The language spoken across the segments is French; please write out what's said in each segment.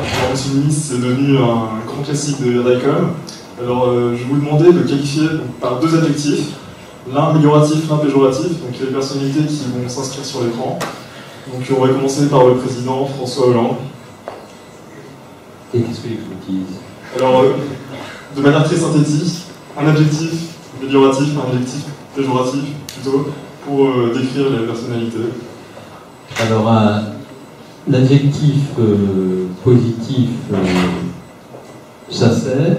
Alors, Monsieur le ministre, c'est devenu un grand classique de l'IRDAICOM. Alors, je vais vous demander de qualifier par deux adjectifs, l'un amélioratif, l'un péjoratif, donc les personnalités qui vont s'inscrire sur l'écran. Donc, on va commencer par le président François Hollande. Et qu'est-ce que j'utilise? Alors, de manière très synthétique, un adjectif amélioratif, un adjectif péjoratif, plutôt, pour décrire les personnalités. Alors, un adjectif positif, sincère,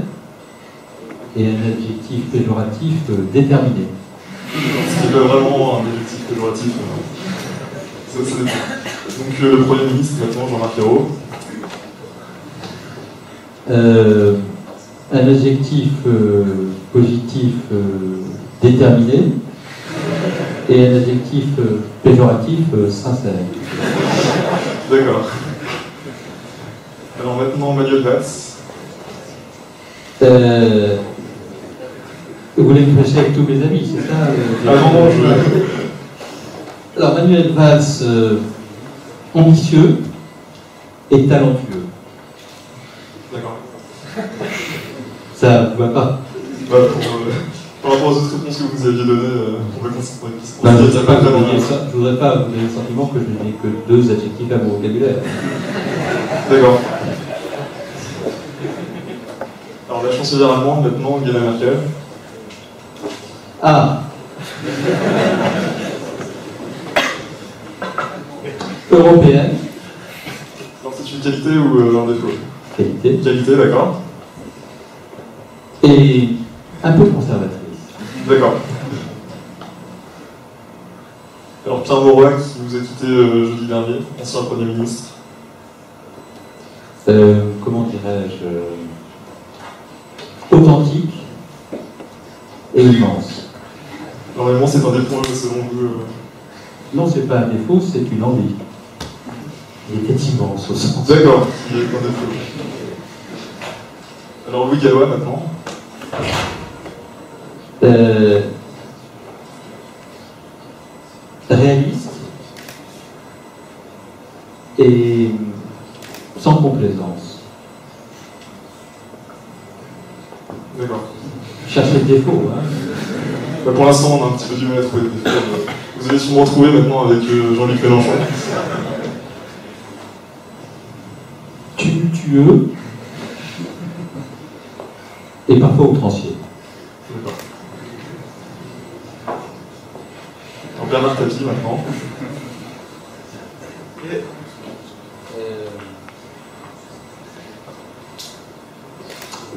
et un adjectif péjoratif, déterminé. Ce qui est vraiment un adjectif péjoratif, ça dépend. Donc, le Premier ministre, maintenant, Jean-Marc Ayrault. Un adjectif positif déterminé et un adjectif péjoratif sincère. D'accord. Alors maintenant, Manuel Valls. Vous voulez me fâcher avec tous mes amis, c'est ça non, Alors Manuel Valls, ambitieux et talentueux. D'accord. Ça ne va pas. Par rapport aux autres réponses que vous aviez données, on va considérer je ne voudrais pas vous donner le sentiment que je n'ai que deux adjectifs à mon vocabulaire. D'accord. Alors la chancelière allemande, maintenant, Angela Merkel. Ah. Européenne. Alors c'est une qualité ou un défaut? Qualité. Qualité, d'accord. Et un peu conservatrice. D'accord. Alors Pierre Mauroy, qui nous a quitté jeudi dernier, ancien Premier ministre. Comment dirais-je, authentique et immense. Normalement, c'est un défaut selon vous. Non, c'est pas un défaut, c'est une envie. Il était immense au sens. D'accord, il est un défaut. Alors Louis Gallois maintenant. Réaliste et sans complaisance. D'accord. Cherchez le défaut, hein. Bah pour l'instant, on a un petit peu du mal à trouver des défauts. Vous allez sûrement retrouver maintenant avec Jean-Luc Mélenchon. Tumultueux et parfois outrancier. D'accord. Alors Bernard Tapie maintenant.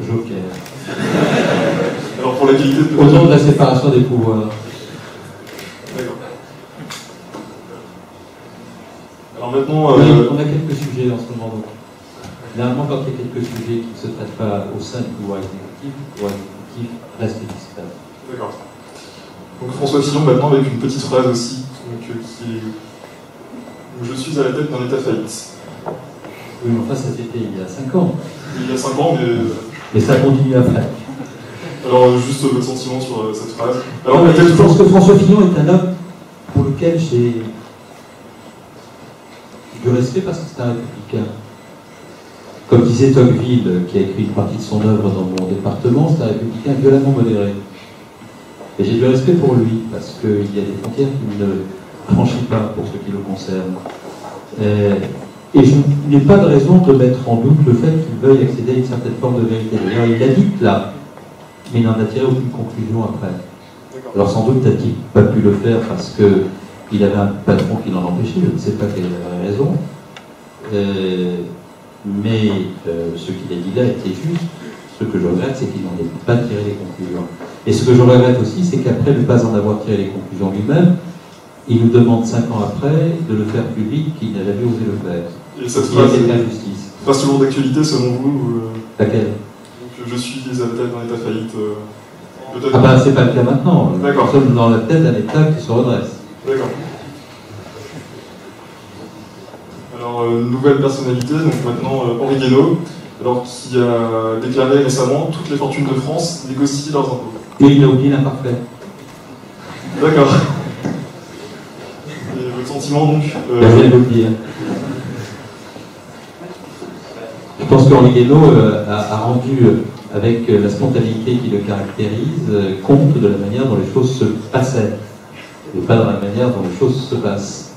Joker. Alors pour la qualité de... Au nom de la séparation des pouvoirs. D'accord. Alors maintenant... On a quelques sujets en ce moment. Donc. Généralement, quand il y a quelques sujets qui ne se traitent pas au sein du pouvoir exécutif, le pouvoir exécutif reste discret. D'accord. Donc François Fillon maintenant avec une petite phrase aussi, donc, qui est... Je suis à la tête d'un État faillite. Oui, mais enfin, ça c'était il y a 5 ans. Il y a 5 ans, mais... Et ça continue après. Alors, juste votre sentiment sur cette phrase. Alors, je pense que François Fillon est un homme pour lequel j'ai du respect parce que c'est un républicain. Comme disait Tocqueville, qui a écrit une partie de son œuvre dans mon département, c'est un républicain violemment modéré. Et j'ai du respect pour lui, parce qu'il y a des frontières qu'il ne franchit pas pour ce qui le concerne. Et je n'ai pas de raison de mettre en doute le fait qu'il veuille accéder à une certaine forme de vérité. D'ailleurs, il l'a dit là, mais il n'en a tiré aucune conclusion après. Alors sans doute n'a-t-il pas pu le faire parce qu'il avait un patron qui l'en empêchait, je ne sais pas quelle raison. Mais ce qu'il a dit là était juste. Ce que je regrette, c'est qu'il n'en ait pas tiré les conclusions. Et ce que je regrette aussi, c'est qu'après ne pas en avoir tiré les conclusions lui-même, il nous demande 5 ans après de le faire public qu'il n'a jamais osé le faire. Et cette il y a phrase quelque injustice. Phrase toujours d'actualité selon vous Laquelle? Donc, je suis à la tête d'un État faillite. Peut-être. Ah ben c'est pas le cas maintenant. D'accord. Nous sommes dans la tête d'un État qui se redresse. D'accord. Alors, nouvelle personnalité, donc maintenant Henri Guénaud, alors qui a déclaré récemment toutes les fortunes de France négocient leurs impôts. Et il a oublié l'imparfait. D'accord. Et votre sentiment donc Je viens de l'oublier. Je pense qu'Henri Guénaud a rendu, avec la spontanéité qui le caractérise, compte de la manière dont les choses se passaient, et pas dans la manière dont les choses se passent.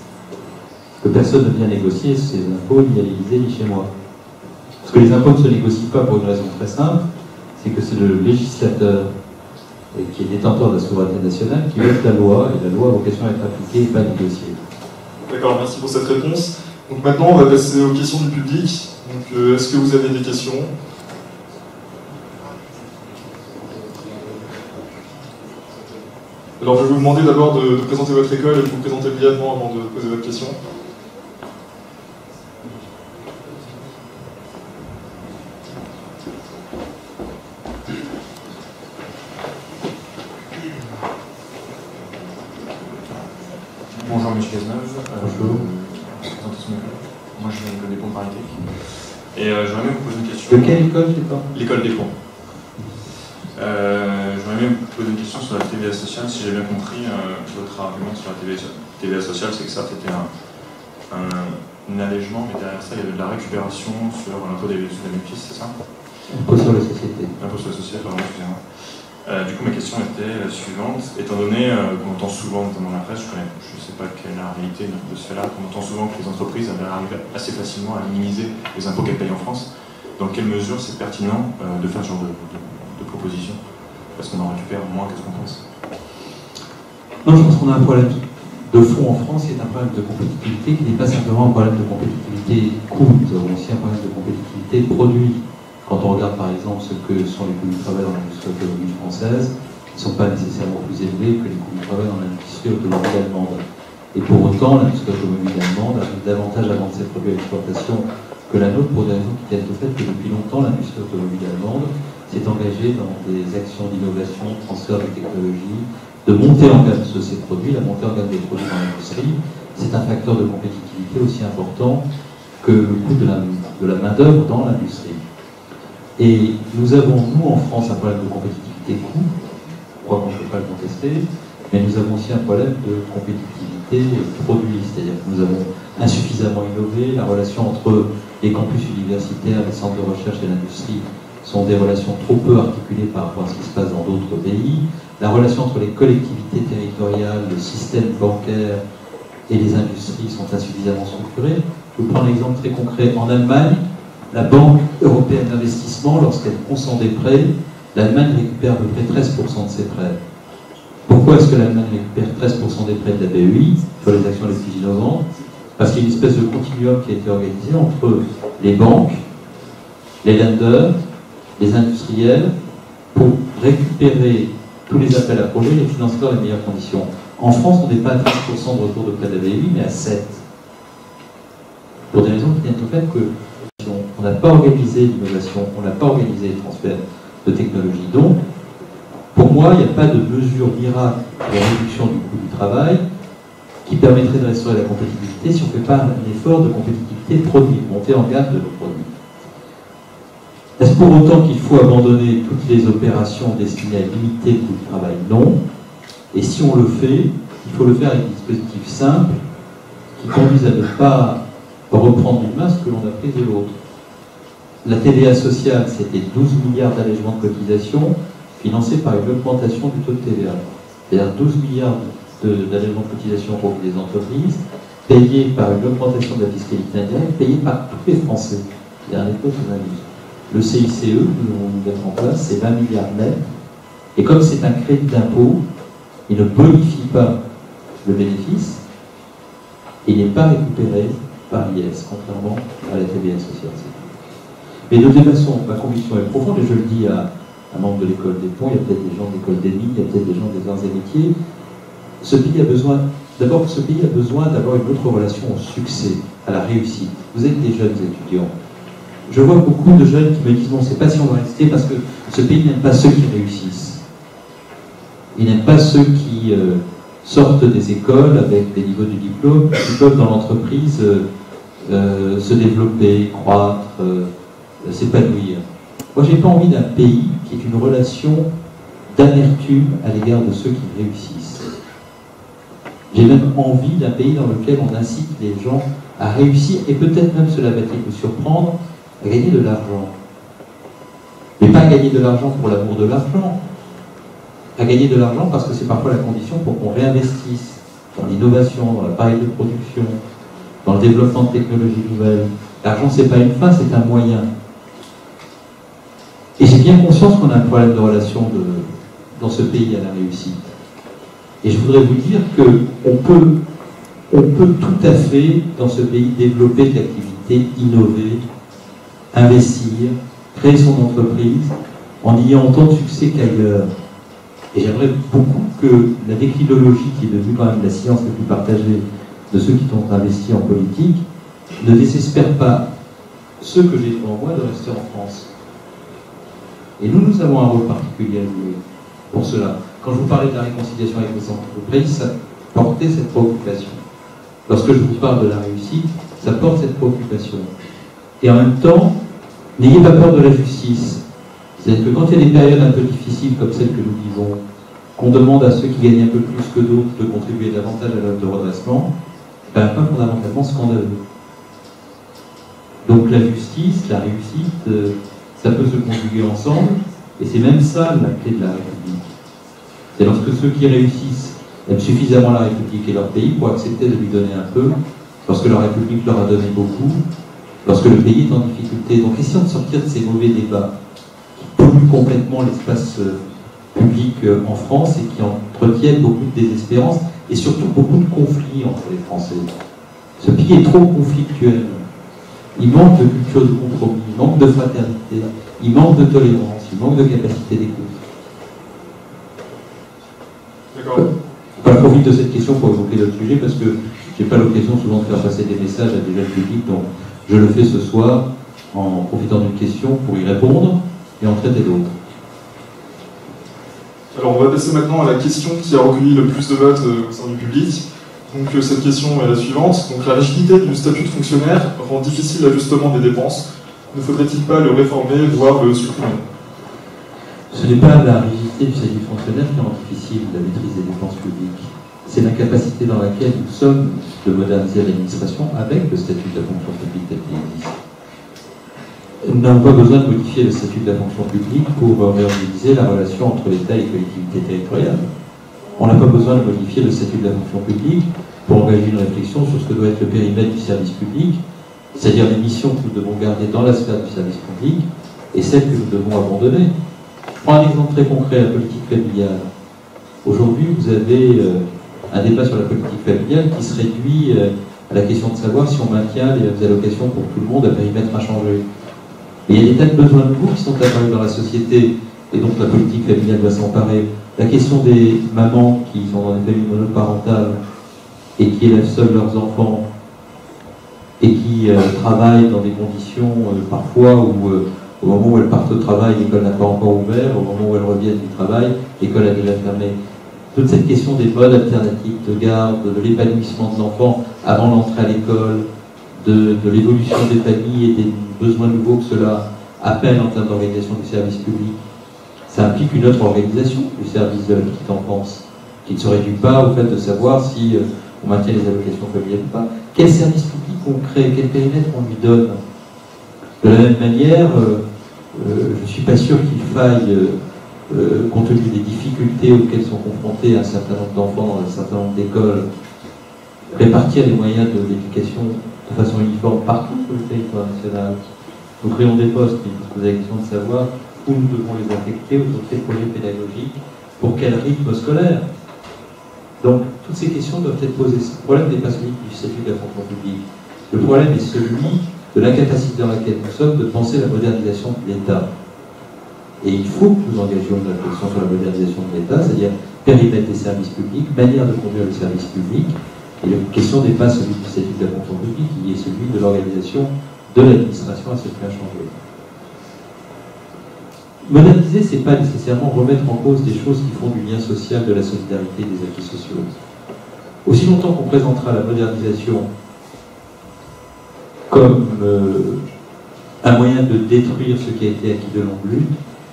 Que personne ne vient négocier ses impôts, ni à l'Élysée, ni chez moi. Parce que les impôts ne se négocient pas pour une raison très simple, c'est que c'est le législateur, et qui est détenteur de la souveraineté nationale, qui vote la loi, et la loi a vocation à être appliquée et pas négociée. D'accord, merci pour cette réponse. Donc maintenant, on va passer aux questions du public. Donc, est-ce que vous avez des questions? Alors, je vais vous demander d'abord de présenter votre école et de vous présenter brièvement avant de poser votre question. Bonjour, M. Cazeneuve. Bonjour. Moi, je viens de l'école des ponts Paris Tech. Et j'aimerais bien vous poser une question. De quelle école, je sais pas? L'école des ponts. J'aimerais bien vous poser une question sur la TVA sociale. Si j'ai bien compris, votre argument sur la TVA sociale, c'est que ça, c'était un allègement, mais derrière ça, il y avait de la récupération sur l'impôt des bénéfices, c'est ça? Impôt sur les sociétés. L'impôt sur les sociétés, pardon, excusez-moi. Du coup, ma question était la suivante. Étant donné qu'on entend souvent, notamment dans la presse, je ne sais pas quelle est la réalité de ce fait-là, qu'on entend souvent que les entreprises arrivent assez facilement à minimiser les impôts qu'elles payent en France. Dans quelle mesure c'est pertinent de faire ce genre de proposition? Parce qu'on en récupère moins que ce qu'on pense. Non, je pense qu'on a un problème de fond en France qui est un problème de compétitivité qui n'est pas simplement un problème de compétitivité coût, nous avons aussi un problème de compétitivité produit. Quand on regarde par exemple ce que sont les coûts du travail dans l'industrie automobile française, ils ne sont pas nécessairement plus élevés que les coûts du travail dans l'industrie automobile allemande. Et pour autant, l'industrie automobile allemande arrive davantage à vendre ses produits à l'exportation que la nôtre pour des raisons qui tiennent au fait que depuis longtemps, l'industrie automobile allemande s'est engagée dans des actions d'innovation, transfert de technologie, de montée en gamme de ces produits. La montée en gamme des produits dans l'industrie, c'est un facteur de compétitivité aussi important que le coût de la main-d'œuvre dans l'industrie. Et nous avons, nous, en France, un problème de compétitivité coût, je crois qu'on ne peut pas le contester, mais nous avons aussi un problème de compétitivité produit, c'est-à-dire que nous avons insuffisamment innové, la relation entre les campus universitaires, les centres de recherche et l'industrie sont des relations trop peu articulées par rapport à ce qui se passe dans d'autres pays, la relation entre les collectivités territoriales, le système bancaire et les industries sont insuffisamment structurées. Je vous prends un exemple très concret. En Allemagne, la Banque européenne d'investissement, lorsqu'elle consent des prêts, l'Allemagne récupère à peu près 13% de ses prêts. Pourquoi est-ce que l'Allemagne récupère 13% des prêts de la BEI sur les actions les plus innovantes? Parce qu'il y a une espèce de continuum qui a été organisé entre les banques, les lenders, les industriels, pour récupérer tous les appels à projets et les financer dans les meilleures conditions. En France, on n'est pas à 13% de retour de prêt de la BEI, mais à 7%. Pour des raisons qui tiennent au fait que on n'a pas organisé l'innovation, on n'a pas organisé les transferts de technologie. Donc, pour moi, il n'y a pas de mesure miracle de réduction du coût du travail qui permettrait de restaurer la compétitivité si on ne fait pas un effort de compétitivité produit, monter en gamme de nos produits. Est-ce pour autant qu'il faut abandonner toutes les opérations destinées à limiter le coût du travail? Non. Et si on le fait, il faut le faire avec des dispositifs simples qui conduisent à ne pas reprendre d'une main ce que l'on a pris de l'autre. La TVA sociale, c'était 12 milliards d'allègements de cotisations financés par une augmentation du taux de TVA. C'est-à-dire 12 milliards d'allègements de cotisations pour les entreprises, payés par une augmentation de la fiscalité indirecte, payés par tous les Français. Il y a un effet de l'analyse. Le CICE, nous allons nous mettre en place, c'est 20 milliards net. Et comme c'est un crédit d'impôt, il ne bonifie pas le bénéfice, et il n'est pas récupéré par l'IS, contrairement à la TVA sociale. Mais de toute façon, ma conviction est profonde, et je le dis à un membre de l'école des ponts, il y a peut-être des gens de l'école des mines, il y a peut-être des gens des arts et métiers. Ce pays a besoin, d'abord, ce pays a besoin d'avoir une autre relation au succès, à la réussite. Vous êtes des jeunes étudiants. Je vois beaucoup de jeunes qui me disent non, c'est pas si on va rester parce que ce pays n'aime pas ceux qui réussissent. Il n'aime pas ceux qui sortent des écoles avec des niveaux de diplôme, qui peuvent dans l'entreprise se développer, croître, s'épanouir. Moi, j'ai pas envie d'un pays qui est une relation d'amertume à l'égard de ceux qui réussissent. J'ai même envie d'un pays dans lequel on incite les gens à réussir, et peut-être même, cela va-t-il vous surprendre, à gagner de l'argent. Mais pas à gagner de l'argent pour l'amour de l'argent, à gagner de l'argent parce que c'est parfois la condition pour qu'on réinvestisse dans l'innovation, dans l'appareil de production, dans le développement de technologies nouvelles. L'argent, c'est pas une fin, c'est un moyen. Et j'ai bien conscience qu'on a un problème de relation dans ce pays à la réussite. Et je voudrais vous dire qu'on peut tout à fait, dans ce pays, développer de l'activité, innover, investir, créer son entreprise, en ayant autant de succès qu'ailleurs. Et j'aimerais beaucoup que la déclinologie, qui est devenue quand même la science la plus partagée de ceux qui ont investi en politique, ne désespère pas ceux que j'ai devant moi de rester en France. Et nous avons un rôle particulier à jouer pour cela. Quand je vous parlais de la réconciliation avec les entreprises, ça portait cette préoccupation. Lorsque je vous parle de la réussite, ça porte cette préoccupation. Et en même temps, n'ayez pas peur de la justice. C'est-à-dire que quand il y a des périodes un peu difficiles comme celles que nous vivons, qu'on demande à ceux qui gagnent un peu plus que d'autres de contribuer davantage à l'œuvre de redressement, c'est un point fondamentalement scandaleux. Donc la justice, la réussite, ça peut se conjuguer ensemble, et c'est même ça la clé de la République. C'est lorsque ceux qui réussissent aiment suffisamment la République et leur pays pour accepter de lui donner un peu, lorsque la République leur a donné beaucoup, lorsque le pays est en difficulté. Donc essayons de sortir de ces mauvais débats qui polluent complètement l'espace public en France et qui entretiennent beaucoup de désespérance et surtout beaucoup de conflits entre les Français. Ce pays est trop conflictuel. Il manque de culture de compromis, il manque de fraternité, il manque de tolérance, il manque de capacité d'écoute. D'accord. Je profite de cette question pour évoquer d'autres sujets parce que je n'ai pas l'occasion souvent de faire passer des messages à des jeunes publics, donc je le fais ce soir en profitant d'une question pour y répondre et en traiter d'autres. Alors on va passer maintenant à la question qui a recueilli le plus de votes au sein du public. Donc cette question est la suivante. Donc la rigidité du statut de fonctionnaire rend difficile l'ajustement des dépenses. Ne faudrait-il pas le réformer, voire le supprimer? Ce n'est pas la rigidité du statut de fonctionnaire qui rend difficile la maîtrise des dépenses publiques. C'est l'incapacité dans laquelle nous sommes de moderniser l'administration avec le statut de la fonction publique tel qu'il existe. Nous n'avons pas besoin de modifier le statut de la fonction publique pour réorganiser la relation entre l'État et les collectivités territoriales. On n'a pas besoin de modifier le statut de la fonction publique pour engager une réflexion sur ce que doit être le périmètre du service public, c'est-à-dire les missions que nous devons garder dans la sphère du service public et celles que nous devons abandonner. Je prends un exemple très concret, la politique familiale. Aujourd'hui, vous avez un débat sur la politique familiale qui se réduit à la question de savoir si on maintient les allocations pour tout le monde à périmètre inchangé. Mais il y a des tas de besoins nouveaux qui sont apparus dans la société, et donc la politique familiale doit s'emparer. La question des mamans qui sont dans des familles monoparentales et qui élèvent seuls leurs enfants et qui travaillent dans des conditions parfois où au moment où elles partent au travail, l'école n'a pas encore ouvert, au moment où elles reviennent du travail, l'école a déjà fermé. Toute cette question des modes alternatifs de garde, de l'épanouissement de l'enfant avant l'entrée à l'école, de l'évolution des familles et des besoins nouveaux que cela appelle en termes d'organisation du service public, ça implique une autre organisation du service de la petite enfance, qui ne se réduit pas au fait de savoir si on maintient les allocations familiales ou pas. Quel service public on crée, quel périmètre on lui donne. De la même manière, je ne suis pas sûr qu'il faille, compte tenu des difficultés auxquelles sont confrontés un certain nombre d'enfants dans un certain nombre d'écoles, répartir les moyens de l'éducation de façon uniforme partout sur le territoire national. Nous créons des postes, mais il faut se poser la question de savoir où nous devons les affecter, autour de ces projets pédagogiques, pour quel rythme scolaire. Donc, toutes ces questions doivent être posées. Le problème n'est pas celui du statut de la fonction publique. Le problème est celui de l'incapacité dans laquelle nous sommes de penser la modernisation de l'État. Et il faut que nous engagions une réflexion sur la modernisation de l'État, c'est-à-dire périmètre des services publics, manière de conduire le service public. Et la question n'est pas celui du statut de la fonction publique, qui est celui de l'organisation de l'administration à ce point changé. Moderniser, ce n'est pas nécessairement remettre en cause des choses qui font du lien social, de la solidarité, des acquis sociaux. Aussi longtemps qu'on présentera la modernisation comme un moyen de détruire ce qui a été acquis de longue lutte,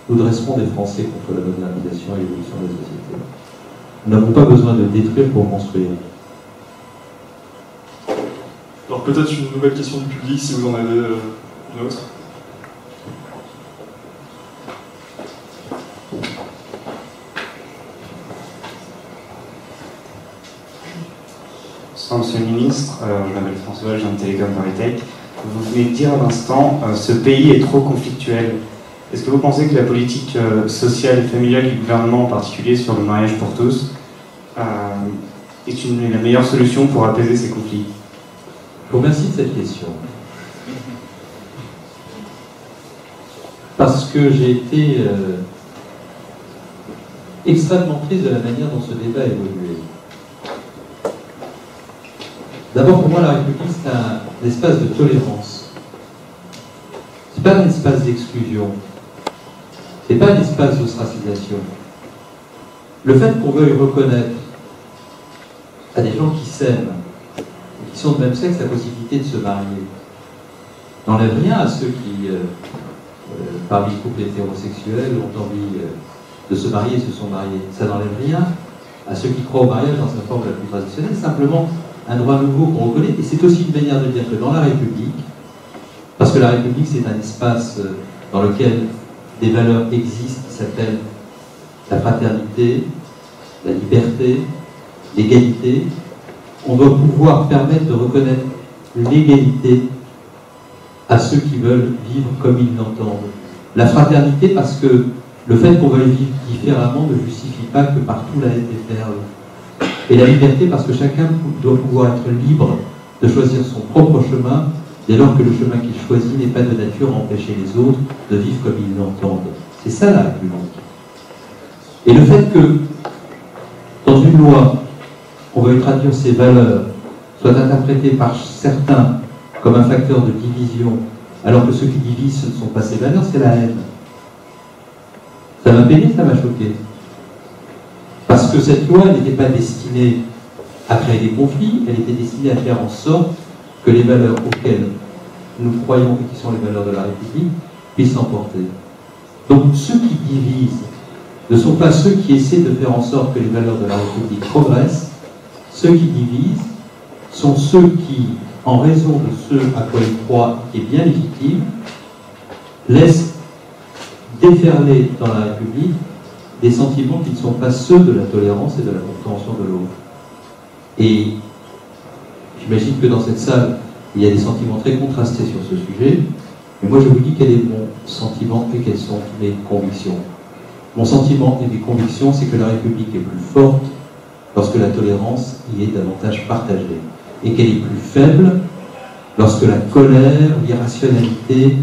nous dresserons des Français contre la modernisation et l'évolution de la société. Nous n'avons pas besoin de détruire pour construire. Alors peut-être une nouvelle question du public, si vous en avez une autre. Bonsoir Monsieur le Ministre, je m'appelle François, je viens de Télécom Paris. Vous venez de dire à l'instant, ce pays est trop conflictuel. Est-ce que vous pensez que la politique sociale et familiale du gouvernement, en particulier sur le mariage pour tous, est la meilleure solution pour apaiser ces conflits? Je vous remercie de cette question. Parce que j'ai été extrêmement triste de la manière dont ce débat a évolué. D'abord, pour moi, la République, c'est un espace de tolérance. Ce n'est pas un espace d'exclusion. Ce n'est pas un espace d'ostracisation. Le fait qu'on veuille reconnaître à des gens qui s'aiment, qui sont de même sexe, la possibilité de se marier, n'enlève rien à ceux qui, parmi les couples hétérosexuels, ont envie de se marier et se sont mariés. Ça n'enlève rien à ceux qui croient au mariage dans sa forme la plus traditionnelle, simplement un droit nouveau qu'on reconnaît. Et c'est aussi une manière de dire que dans la République, parce que la République c'est un espace dans lequel des valeurs existent qui s'appellent la fraternité, la liberté, l'égalité, on doit pouvoir permettre de reconnaître l'égalité à ceux qui veulent vivre comme ils l'entendent. La fraternité parce que le fait qu'on veuille vivre différemment ne justifie pas que partout la haine déferle. Et la liberté parce que chacun doit pouvoir être libre de choisir son propre chemin dès lors que le chemin qu'il choisit n'est pas de nature à empêcher les autres de vivre comme ils l'entendent. C'est ça la République. Et le fait que dans une loi, on veuille traduire ces valeurs, soit interprétées par certains comme un facteur de division, alors que ceux qui divisent, ce ne sont pas ces valeurs, c'est la haine. Ça m'a peiné, ça m'a choqué. Parce que cette loi n'était pas destinée à créer des conflits, elle était destinée à faire en sorte que les valeurs auxquelles nous croyons et qui sont les valeurs de la République puissent s'emporter. Donc ceux qui divisent ne sont pas ceux qui essaient de faire en sorte que les valeurs de la République progressent. Ceux qui divisent sont ceux qui, en raison de ce à quoi ils croient, qui est bien légitime, laissent déferler dans la République des sentiments qui ne sont pas ceux de la tolérance et de la compréhension de l'autre. Et j'imagine que dans cette salle, il y a des sentiments très contrastés sur ce sujet, mais moi je vous dis quel est mon sentiment et quelles sont mes convictions. Mon sentiment et mes convictions, c'est que la République est plus forte lorsque la tolérance y est davantage partagée, et qu'elle est plus faible lorsque la colère, l'irrationalité,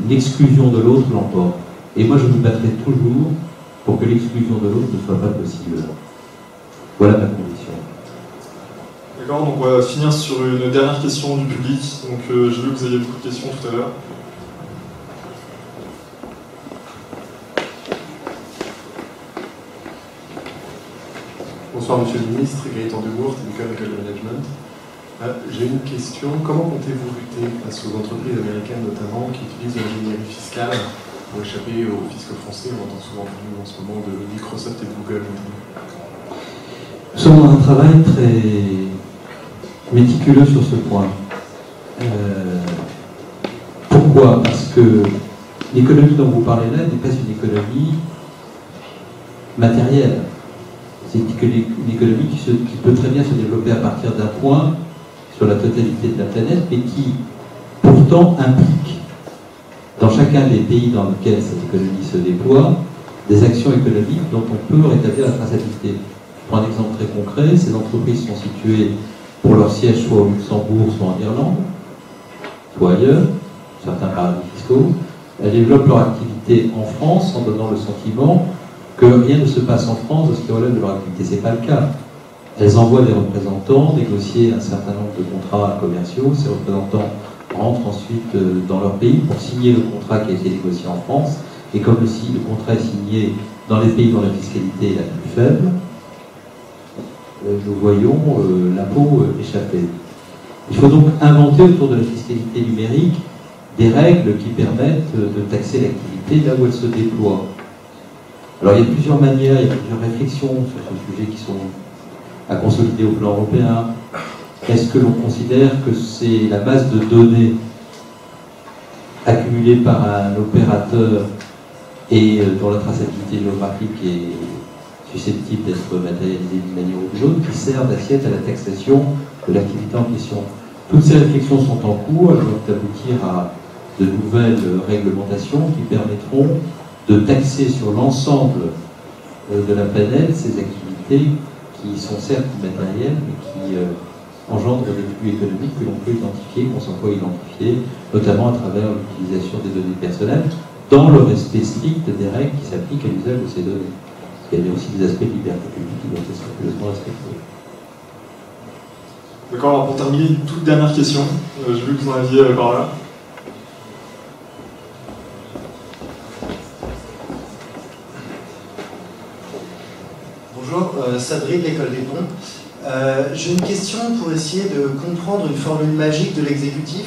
l'exclusion de l'autre l'emporte. Et moi je me battrai toujours pour que l'exclusion de l'autre ne soit pas possible. Voilà ma conviction. D'accord, donc on va finir sur une dernière question du public. Donc j'ai vu que vous aviez beaucoup de questions tout à l'heure. Bonsoir Monsieur le Ministre, Gaëtan Dubourg, Télécom École de Management. J'ai une question. Comment comptez-vous lutter face aux entreprises américaines notamment qui utilisent l'ingénierie fiscale pour échapper au fisc français? On entend souvent parler en ce moment de Microsoft et de Google notamment. Nous sommes dans un travail très méticuleux sur ce point. Pourquoi? Parce que l'économie dont vous parlez là n'est pas une économie matérielle. C'est une économie qui peut très bien se développer à partir d'un point sur la totalité de la planète, mais qui pourtant implique dans chacun des pays dans lesquels cette économie se déploie des actions économiques dont on peut rétablir la traçabilité. Je prends un exemple très concret. Ces entreprises sont situées pour leur siège soit au Luxembourg, soit en Irlande, soit ailleurs, certains paradis fiscaux. Elles développent leur activité en France en donnant le sentiment que rien ne se passe en France de ce qui relève de leur activité. Ce n'est pas le cas. Elles envoient des représentants négocier un certain nombre de contrats commerciaux. Ces représentants rentrent ensuite dans leur pays pour signer le contrat qui a été négocié en France. Et comme le contrat est signé dans les pays dont la fiscalité est la plus faible, nous voyons l'impôt échapper. Il faut donc inventer autour de la fiscalité numérique des règles qui permettent de taxer l'activité là où elle se déploie. Alors il y a plusieurs manières, il y a plusieurs réflexions sur ce sujet qui sont à consolider au plan européen. Est-ce que l'on considère que c'est la masse de données accumulée par un opérateur et dont la traçabilité géographique est susceptibles d'être matérialisées d'une manière ou d'une autre, qui servent d'assiette à la taxation de l'activité en question. Toutes ces réflexions sont en cours, elles doivent aboutir à de nouvelles réglementations qui permettront de taxer sur l'ensemble de la planète ces activités qui sont certes immatérielles, mais qui engendrent des flux économiques que l'on peut identifier, qu'on s'en peut identifier, notamment à travers l'utilisation des données personnelles, dans le respect strict des règles qui s'appliquent à l'usage de ces données. Il y a aussi des aspects de liberté publique qui doivent être scrupuleusement respectés. D'accord, alors pour terminer, une toute dernière question. J'ai vu que vous en aviez par là. Bonjour, Sadri de l'École des Ponts. J'ai une question pour essayer de comprendre une formule magique de l'exécutif.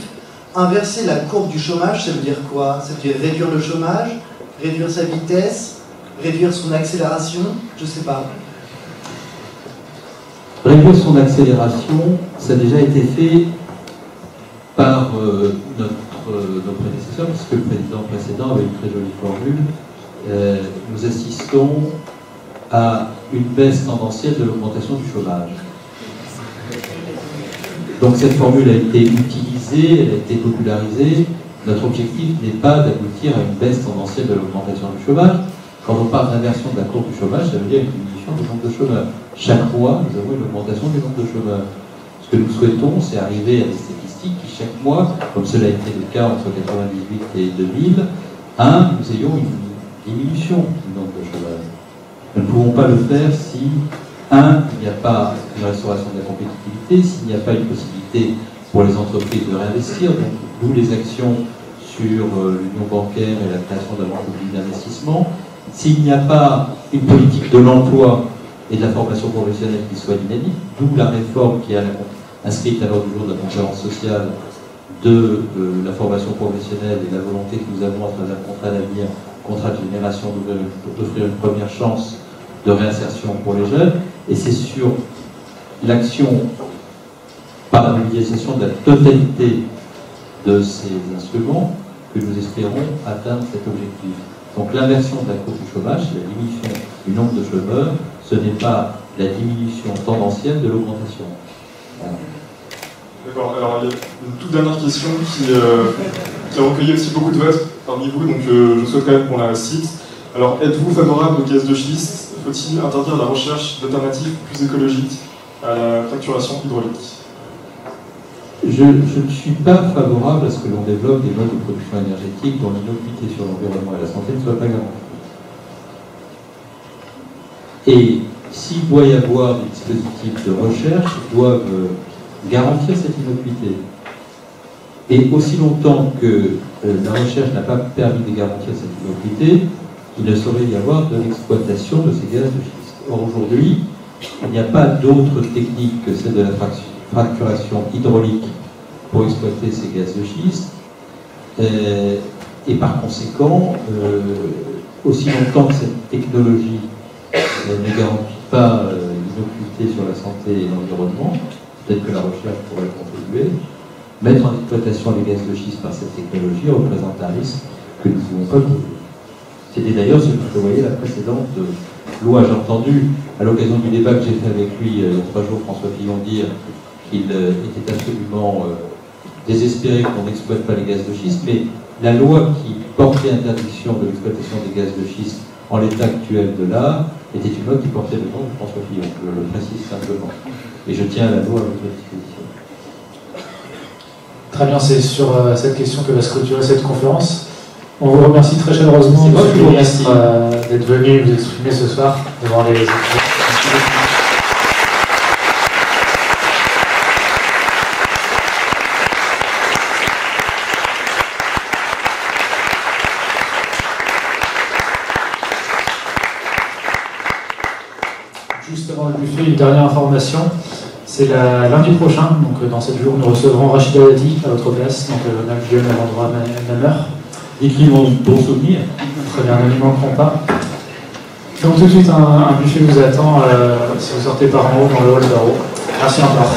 Inverser la courbe du chômage, ça veut dire quoi? Ça veut dire réduire le chômage, réduire sa vitesse, réduire son accélération, je sais pas. Réduire son accélération, ça a déjà été fait par nos prédécesseurs, puisque le président précédent avait une très jolie formule. Nous assistons à une baisse tendancielle de l'augmentation du chômage. Donc cette formule a été utilisée, elle a été popularisée. Notre objectif n'est pas d'aboutir à une baisse tendancielle de l'augmentation du chômage. Quand on parle d'inversion de la courbe du chômage, ça veut dire une diminution du nombre de chômeurs. Chaque mois, nous avons une augmentation du nombre de chômeurs. Ce que nous souhaitons, c'est arriver à des statistiques qui, chaque mois, comme cela a été le cas entre 1998 et 2000, nous ayons une diminution du nombre de chômeurs. Nous ne pouvons pas le faire si, il n'y a pas une restauration de la compétitivité, s'il n'y a pas une possibilité pour les entreprises de réinvestir, donc d'où les actions sur l'union bancaire et la création d'un banque publique d'investissement, s'il n'y a pas une politique de l'emploi et de la formation professionnelle qui soit dynamique, d'où la réforme qui est inscrite à l'ordre du jour de la conférence sociale de la formation professionnelle et la volonté que nous avons à travers un contrat d'avenir, contrat de génération, d'offrir une première chance de réinsertion pour les jeunes, et c'est sur l'action par la mobilisation de la totalité de ces instruments que nous espérons atteindre cet objectif. Donc l'inversion de la courbe du chômage, c'est la diminution du nombre de chômeurs, ce n'est pas la diminution tendancielle de l'augmentation. Voilà. D'accord, alors il y a une toute dernière question qui a recueilli aussi beaucoup de votes parmi vous, donc je souhaite quand même qu'on la cite. Alors, êtes-vous favorable au gaz de schiste? Faut-il interdire la recherche d'alternatives plus écologiques à la fracturation hydraulique? Je ne suis pas favorable à ce que l'on développe des modes de production énergétique dont l'innocuité sur l'environnement et la santé ne soit pas garantie. Et s'il doit y avoir des dispositifs de recherche, ils doivent garantir cette innocuité. Et aussi longtemps que la recherche n'a pas permis de garantir cette innocuité, il ne saurait y avoir de l'exploitation de ces gaz de schiste. Or aujourd'hui, il n'y a pas d'autre technique que celle de la fracturation hydraulique pour exploiter ces gaz de schiste. Et par conséquent, aussi longtemps que cette technologie ne garantit pas l'innocuité sur la santé et l'environnement, peut-être que la recherche pourrait contribuer. Mettre en exploitation les gaz de schiste par cette technologie représente un risque que nous ne pouvons pas couvrir. C'était d'ailleurs ce que prévoyait la précédente loi. J'ai entendu, à l'occasion du débat que j'ai fait avec lui il y a 3 jours, François Fillon dire qu'il était absolument désespéré qu'on n'exploite pas les gaz de schiste, mais la loi qui portait interdiction de l'exploitation des gaz de schiste en l'état actuel de l'art était une loi qui portait le nom de François Fillon, je le précise simplement. Et je tiens à la loi à votre disposition. Très bien, c'est sur cette question que va se clôturer cette conférence. On vous remercie très chaleureusement, C'est moi qui vous ministre, d'être venu vous exprimer ce soir devant les... Juste avant le buffet, une dernière information. C'est lundi prochain, donc dans 7 jours, nous recevrons Rachida Dati à votre place, donc même lieu, même endroit, même heure. Dites-lui mon bon souvenir. Très bien, ne n'y manqueront pas. Donc tout de suite, un buffet vous attend si vous sortez par en haut dans le hall d'en haut. Merci encore.